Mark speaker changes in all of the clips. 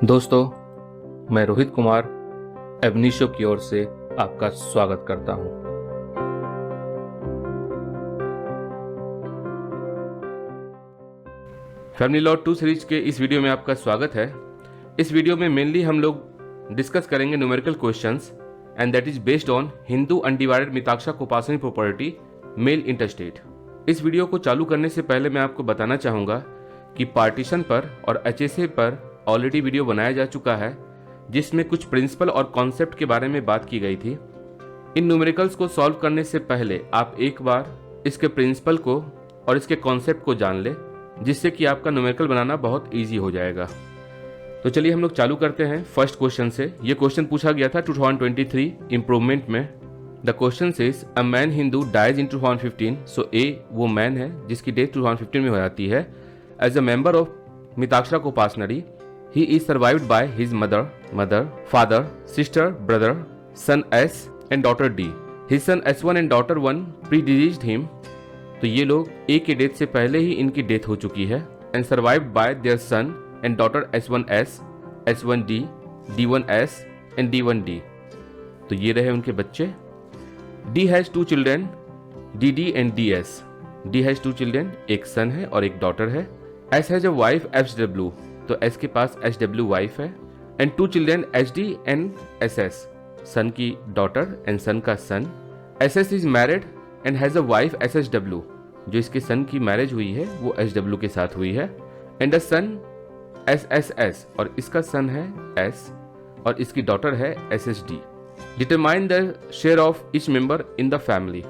Speaker 1: दोस्तों, मैं रोहित कुमार एवनीशो की ओर से आपका स्वागत करता हूं। फैमिली लॉ 2 सीरीज के इस वीडियो में आपका स्वागत है। इस वीडियो में मेनली हम लोग डिस्कस करेंगे numerical questions and that is based on Hindu undivided Mitakshara coparcenary property male intestate. इस वीडियो को चालू करने से पहले मैं आपको बताना चाहूँगा कि पार्टीशन पर और HSA पर ऑलरेडी वीडियो बनाया जा चुका है, जिसमें कुछ प्रिंसिपल और कॉन्सेप्ट के बारे में बात की गई थी। इन न्यूमेरिकल्स को सॉल्व करने से पहले आप एक बार इसके प्रिंसिपल को और इसके कॉन्सेप्ट को जान ले, जिससे कि आपका न्यूमेरिकल बनाना बहुत ईजी हो जाएगा। तो चलिए हम लोग चालू करते हैं फर्स्ट क्वेश्चन से। ये क्वेश्चन पूछा गया था 2023 इम्प्रूवमेंट में। The question says a man Hindu dies in 2015। So a वो मैन है जिसकी डेथ 2015 में हो जाती है। As a member of Mitakshara coparcenary he is survived by his mother, father, sister, brother, son S and daughter D. His son S1 and daughter 1 predeceased him. तो ये लोग A के डेथ से पहले ही इनकी डेथ हो चुकी है। and survived by their son and daughter S1S, S1D, D1S and D1D. तो ये रहे उनके बच्चे। D has 2 children, DD and DS. D has 2 children, एक सन है और एक डॉटर है। S has a wife SW. तो S के पास SW वाइफ है। And 2 children HD and SS, सन की डॉटर एंड सन का सन। SS is married and has a wife SSW। जो इसके सन की मैरिज हुई है वो SW के साथ हुई है। एंड अ सन SSS, और इसका सन है S और इसकी डॉटर है SSD। Determine the share of each member in the family.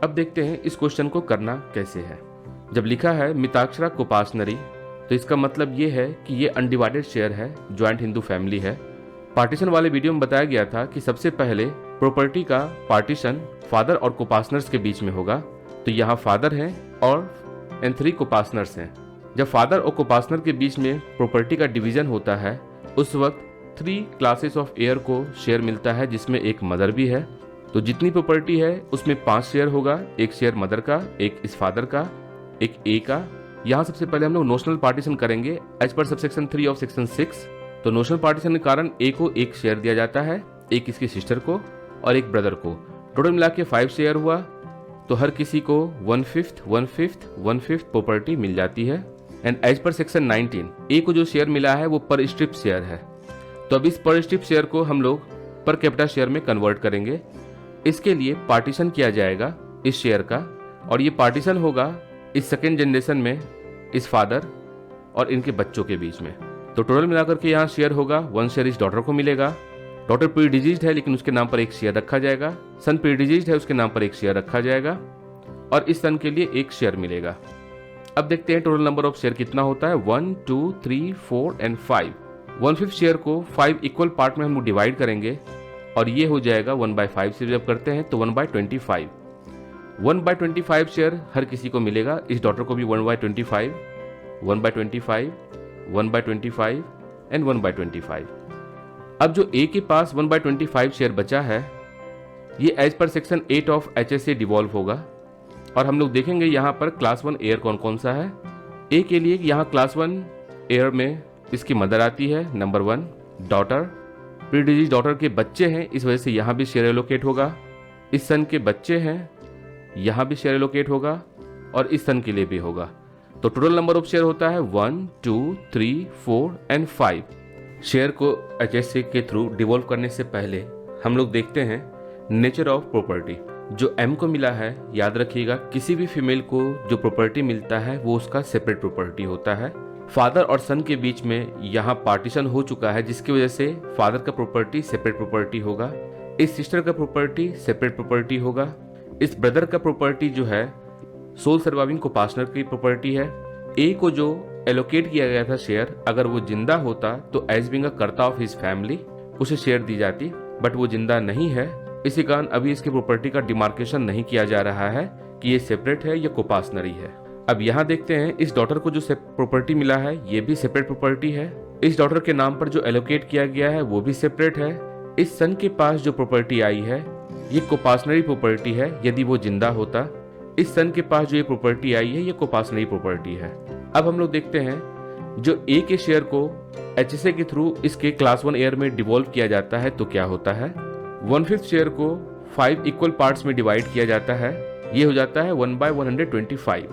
Speaker 1: अब देखते हैं इस क्वेश्चन को करना कैसे है। जब लिखा है मिताक्षरा कोपासनरी, तो इसका मतलब ये है कि ये अनडिवाइडेड शेयर है, ज्वाइंट हिंदू फैमिली है। पार्टीशन वाले वीडियो में बताया गया था कि सबसे पहले प्रॉपर्टी का पार्टीशन फादर और कोपासनर्स के बीच में होगा। तो यहाँ फादर हैं और 3 कोपासनर्स हैं। जब फादर और कोपासनर के बीच में प्रॉपर्टी का डिवीजन होता है, उस वक्त 3 क्लासेस ऑफ हेयर को शेयर मिलता है, जिसमें एक मदर भी है। तो जितनी प्रॉपर्टी है उसमें 5 शेयर होगा। एक शेयर मदर का, एक इस फादर का, एक ए का। यहाँ सबसे पहले हम लोग नोशनल पार्टीशन करेंगे एज पर सबसेक्शन 3 ऑफ सेक्शन 6। तो नोशनल पार्टीशन के कारण ए को एक शेयर दिया जाता है, एक इसकी सिस्टर को और एक ब्रदर को। टोटल मिला के 5 शेयर हुआ। तो हर किसी को 1/5 प्रॉपर्टी मिल जाती है। एंड एज पर सेक्शन 19 ए को जो शेयर मिला है वो पर स्ट्रिप शेयर है। तो अब इस पर स्ट्रिप शेयर को हम लोग पर कैपिटा शेयर में कन्वर्ट करेंगे। इसके लिए पार्टीशन किया जाएगा इस शेयर का, और ये पार्टीशन होगा इस सेकेंड जनरेशन में इस फादर और इनके बच्चों के बीच में। तो टोटल मिलाकर के यहाँ शेयर होगा 1 शेयर इस डॉटर को मिलेगा। डॉटर प्रीडिजीज्ड है लेकिन उसके नाम पर एक शेयर रखा जाएगा। सन प्रीडिजीज्ड है, उसके नाम पर एक शेयर रखा जाएगा और इस सन के लिए एक शेयर मिलेगा। अब देखते हैं टोटल नंबर ऑफ शेयर कितना होता है। 1 2 3 4 एंड 5। 1/5 शेयर को 5 इक्वल पार्ट में हम लोग डिवाइड करेंगे और ये हो जाएगा 1/5 से जब करते हैं तो 1/25। 1/25 शेयर हर किसी को मिलेगा। इस डॉटर को भी 1/25, 1/25, 1/25 एंड 1/25। अब जो ए के पास 1/25 शेयर बचा है, ये as per section 8 of HSA devolve होगा। और हम लोग देखेंगे यहाँ पर क्लास 1 एयर कौन कौन सा है। ए के लिए यहाँ क्लास 1 एयर में इसकी मदर आती है, नंबर 1 डॉटर। प्रीडिजीज डॉटर के बच्चे हैं, इस वजह से यहाँ भी शेयर एलोकेट होगा। इस सन के बच्चे हैं, यहाँ भी शेयर एलोकेट होगा और इस सन के लिए भी होगा। तो टोटल नंबर ऑफ शेयर होता है 1 2 3 4 एंड 5। शेयर को HSA के थ्रू डिवॉल्व करने से पहले हम लोग देखते हैं नेचर ऑफ प्रॉपर्टी। जो M को मिला है, याद रखिएगा किसी भी फीमेल को जो प्रॉपर्टी मिलता है वो उसका सेपरेट प्रॉपर्टी होता है। फादर और सन के बीच में यहाँ पार्टीशन हो चुका है, जिसकी वजह से फादर का प्रॉपर्टी सेपरेट प्रॉपर्टी होगा, इस सिस्टर का प्रॉपर्टी सेपरेट प्रॉपर्टी होगा, इस ब्रदर का प्रॉपर्टी जो है सोल सर्वाइविंग कोपासनर की प्रॉपर्टी है। ए को जो एलोकेट किया गया था शेयर, अगर वो जिंदा होता तो as being a karta of his family उसे शेयर दी जाती, बट वो जिंदा नहीं है। इसी कारण अभी इसकी प्रॉपर्टी का डिमार्केशन नहीं किया जा रहा है कि ये सेपरेट है या कोपासनरी है। अब यहाँ देखते हैं इस डॉटर को जो प्रॉपर्टी मिला है ये भी सेपरेट प्रॉपर्टी है। इस डॉटर के नाम पर जो एलोकेट किया गया है वो भी सेपरेट है। इस सन के पास जो प्रॉपर्टी आई है ये कोपासनरी प्रॉपर्टी है यदि वो जिंदा होता। इस सन के पास जो ये प्रॉपर्टी आई है ये कोपासनरी प्रॉपर्टी है। अब हम लोग देखते हैं जो ए के शेयर को HSA के थ्रू इसके क्लास 1 एयर में डिवॉल्व किया जाता है तो क्या होता है। 1/5 शेयर को 5 इक्वल पार्ट्स में डिवाइड किया जाता है, ये हो जाता है 1/125।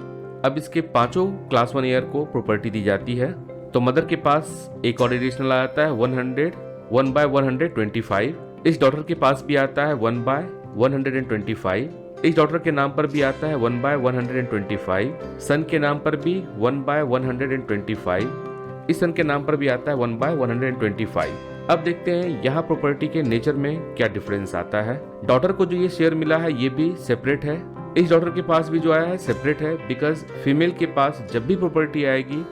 Speaker 1: अब इसके पांचों क्लास 1 एयर को प्रॉपर्टी दी जाती है, तो मदर के पास एक और एडिशनल आता है 1/125। इस डॉटर के पास भी आता है 1/125। इस डॉटर के नाम पर भी आता है 1/125। सन के नाम पर भी 1/125। इस सन के नाम पर भी आता है 1/125। अब देखते हैं यहाँ प्रॉपर्टी के नेचर में क्या डिफरेंस आता है। डॉटर को जो ये शेयर मिला है ये भी सेपरेट है, इस डॉटर के पास भी जो आया है सेपरेट है, बिकॉज फीमेल के पास जब भी प्रॉपर्टी आएगी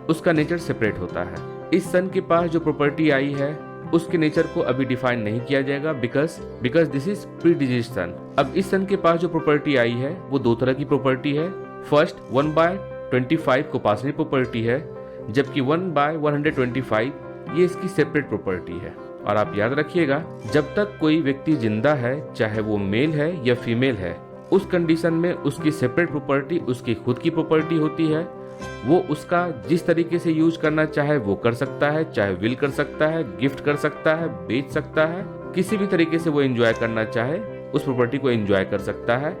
Speaker 1: उसका नेचर सेपरेट होता है। इस सन के पास जो प्रॉपर्टी आई है उसके नेचर को अभी डिफाइन नहीं किया जाएगा, बिकॉज दिस इज प्रीडिजीज सन। अब इस सन के पास जो प्रॉपर्टी आई है वो दो तरह की प्रॉपर्टी है। फर्स्ट 1/25 कोपासनी प्रॉपर्टी है, जबकि 1/125 ये इसकी सेपरेट प्रॉपर्टी है। और आप याद रखिएगा, जब तक कोई व्यक्ति जिंदा है, चाहे वो मेल है या फीमेल है, उस कंडीशन में उसकी सेपरेट प्रॉपर्टी उसकी खुद की प्रॉपर्टी होती है। वो उसका जिस तरीके से यूज करना चाहे वो कर सकता है, चाहे विल कर सकता है, गिफ्ट कर सकता है, बेच सकता है, किसी भी तरीके से वो एंजॉय करना चाहे उस प्रॉपर्टी को एंजॉय कर सकता है।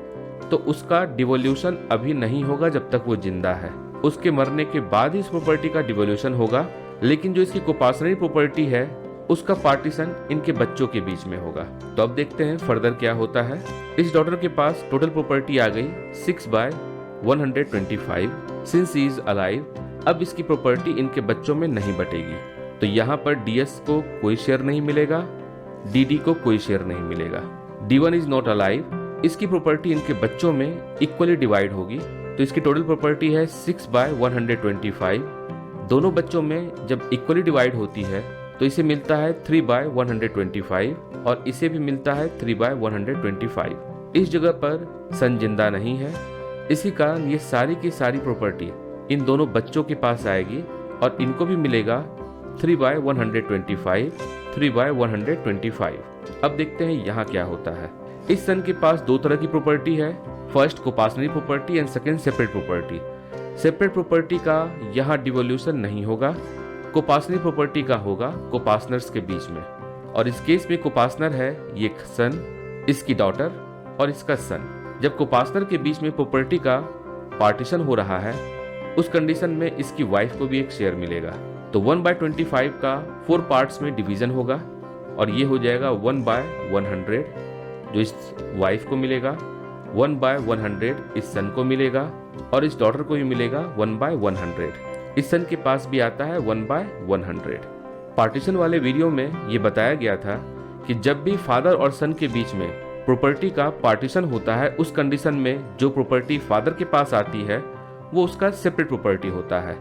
Speaker 1: तो उसका डिवोल्यूशन अभी नहीं होगा जब तक वो जिंदा है, उसके मरने के बाद ही इस प्रॉपर्टी का डिवोल्यूशन होगा। लेकिन जो इसकी कोपासनरी प्रॉपर्टी है उसका पार्टीशन इनके बच्चों के बीच में होगा। तो अब देखते हैं फर्दर क्या होता है। इस डॉटर के पास टोटल प्रॉपर्टी आ गई 6/125 सिंस ही इज अलाइव। अब इसकी प्रॉपर्टी इनके बच्चों में नहीं बटेगी, तो यहाँ पर DS को कोई शेयर नहीं मिलेगा, DD को कोई शेयर नहीं मिलेगा। D1 इज नॉट अलाइव, इसकी प्रॉपर्टी इनके बच्चों में इक्वली डिवाइड होगी, तो इसकी टोटल प्रॉपर्टी है 6/125। दोनों बच्चों में जब इक्वली डिवाइड होती है तो इसे मिलता है 3/125 और इसे भी मिलता है 3/125। इस जगह पर सन जिंदा नहीं है, इसी कारण ये सारी की सारी प्रॉपर्टी इन दोनों बच्चों के पास आएगी और इनको भी मिलेगा 3/125, 3/125। अब देखते हैं यहाँ क्या होता है। इस सन के पास दो तरह की प्रॉपर्टी है, first coparcenary property and second separate property. Separate property का यहाँ डिवोल्यूशन नहीं होगा, कोपासनरी प्रॉपर्टी का होगा कोपासनर्स के बीच में। और इस केस में कोपासनर है ये सन, इसकी डॉटर और इसका सन। जब कोपासनर के बीच में प्रॉपर्टी का पार्टीशन हो रहा है उस कंडीशन में इसकी वाइफ को भी एक शेयर मिलेगा। तो 1/25 का 4 पार्ट्स में डिवीजन होगा और ये हो जाएगा 1/100 जो इस वाइफ को मिलेगा, 1/100 इस सन को मिलेगा और इस डॉटर को भी मिलेगा 1/100। इस सन के पास भी आता है 1/100। पार्टीशन वाले वीडियो में ये बताया गया था कि जब भी फादर और सन के बीच में प्रॉपर्टी का पार्टीशन होता है उस कंडीशन में जो प्रॉपर्टी फादर के पास आती है वो उसका सेपरेट प्रॉपर्टी होता है,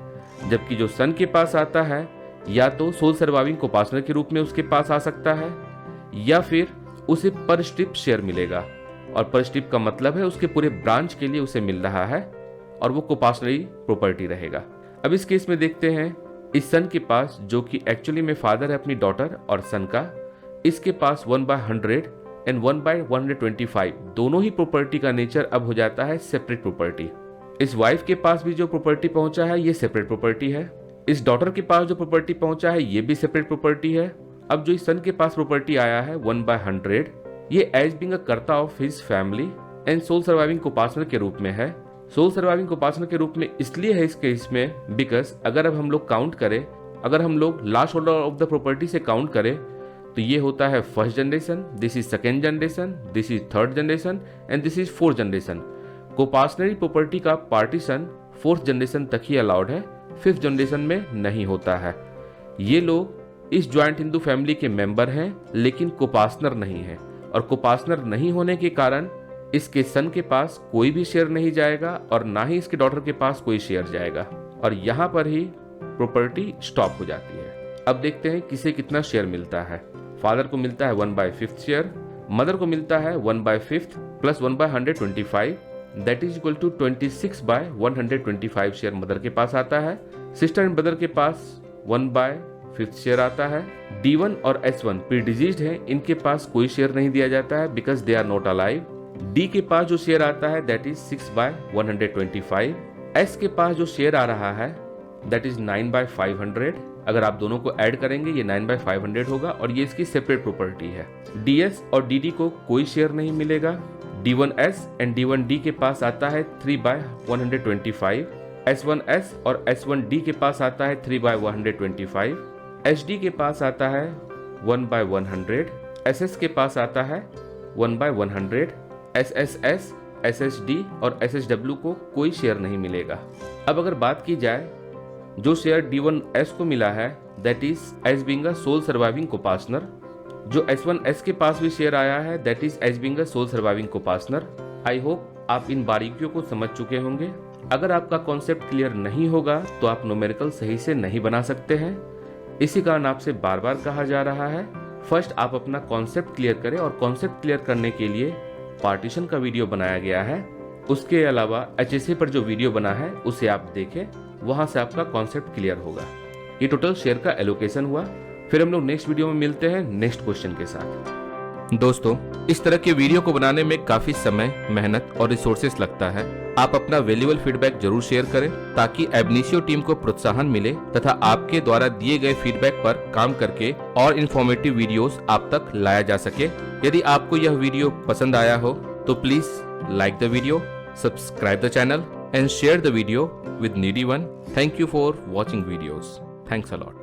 Speaker 1: जबकि जो सन के पास आता है या तो सोल सर्वाइविंग कोपासनर के रूप में उसके पास आ सकता है या फिर उसे पर स्ट्रिप शेयर मिलेगा। और पर स्ट्रिप का मतलब है उसके पूरे ब्रांच के लिए उसे मिल रहा है और वो कोपासनरी प्रॉपर्टी रहेगा। अब इस केस में देखते हैं इस सन के पास जो कि एक्चुअली में फादर है अपनी डॉटर और सन का, इसके पास 1/100 एंड 1/125 दोनों ही प्रॉपर्टी का नेचर अब हो जाता है सेपरेट प्रॉपर्टी। इस वाइफ के पास भी जो प्रॉपर्टी पहुंचा है ये सेपरेट प्रॉपर्टी है, इस डॉटर के पास जो प्रॉपर्टी पहुंचा है ये भी सेपरेट प्रॉपर्टी है। अब जो इस सन के पास प्रॉपर्टी आया है 1/100 ये as being a karta of his family and sole surviving coparcener के रूप में है। सोल सर्वाइविंग कोपासनर के रूप में इसलिए है इस केस में बिकॉज अगर अब हम लोग काउंट करें, अगर हम लोग last holder of the property से काउंट करें तो ये होता है first generation, this is second generation, this is third generation and this is fourth generation. Coparcenary property का पार्टीशन फोर्थ जनरेशन तक ही अलाउड है, फिफ्थ जनरेशन में नहीं होता है। ये लोग इस ज्वाइंट हिंदू फैमिली के मेंबर हैं लेकिन कोपासनर नहीं है और कोपासनर नहीं होने के कारण इसके सन के पास कोई भी शेयर नहीं जाएगा और ना ही इसके डॉटर के पास कोई शेयर जाएगा और यहाँ पर ही प्रॉपर्टी स्टॉप हो जाती है। अब देखते हैं किसे कितना शेयर मिलता है। फादर को मिलता है 1/5 शेयर, मदर को मिलता है 1/5 plus 1/125 that is equal to 26/125 share mother के पास आता है। सिस्टर एंड ब्रदर के पास 1/5 शेयर आता है। D1 और S1 प्रीडिजीज्ड है, इनके पास कोई शेयर नहीं दिया जाता है because they are not alive. D के पास जो शेयर आता है दैट इज 6/125। S के पास जो शेयर आ रहा है दैट इज 9/500। अगर आप दोनों को ऐड करेंगे ये 9/500 होगा और ये इसकी सेपरेट प्रॉपर्टी है। DS और DD को कोई शेयर नहीं मिलेगा। D1S एंड D1D के पास आता है 3/125। S1S और S1D के पास आता है 3/125। HD के पास आता है 1/100। SS के पास आता है 1/100। SSS, SSD और SSW को कोई शेयर नहीं मिलेगा। अब अगर बात की जाए जो शेयर D1S को मिला है that is as being a sole surviving copartner. जो S1S के पास भी शेयर आया है that is as being a sole surviving copartner. I hope आप इन बारीकियों को समझ चुके होंगे। अगर आपका कॉन्सेप्ट क्लियर नहीं होगा तो आप न्यूमेरिकल सही से नहीं बना सकते हैं। इसी कारण आपसे बार बार कहा जा रहा है फर्स्ट आप अपना कॉन्सेप्ट क्लियर करें और कॉन्सेप्ट क्लियर करने के लिए पार्टीशन का वीडियो बनाया गया है। उसके अलावा HSA पर जो वीडियो बना है उसे आप देखें, वहां से आपका कॉन्सेप्ट क्लियर होगा। ये टोटल शेयर का एलोकेशन हुआ। फिर हम लोग नेक्स्ट वीडियो में मिलते हैं नेक्स्ट क्वेश्चन के साथ। दोस्तों, इस तरह के वीडियो को बनाने में काफी समय, मेहनत और रिसोर्सेस लगता है। आप अपना वैल्यूएबल फीडबैक जरूर शेयर करें ताकि एबनिशियो टीम को प्रोत्साहन मिले तथा आपके द्वारा दिए गए फीडबैक पर काम करके और इन्फॉर्मेटिव वीडियोस आप तक लाया जा सके। यदि आपको यह वीडियो पसंद आया हो तो please like the video, subscribe the channel and share the video with needy one. Thank you for watching videos. Thanks a lot.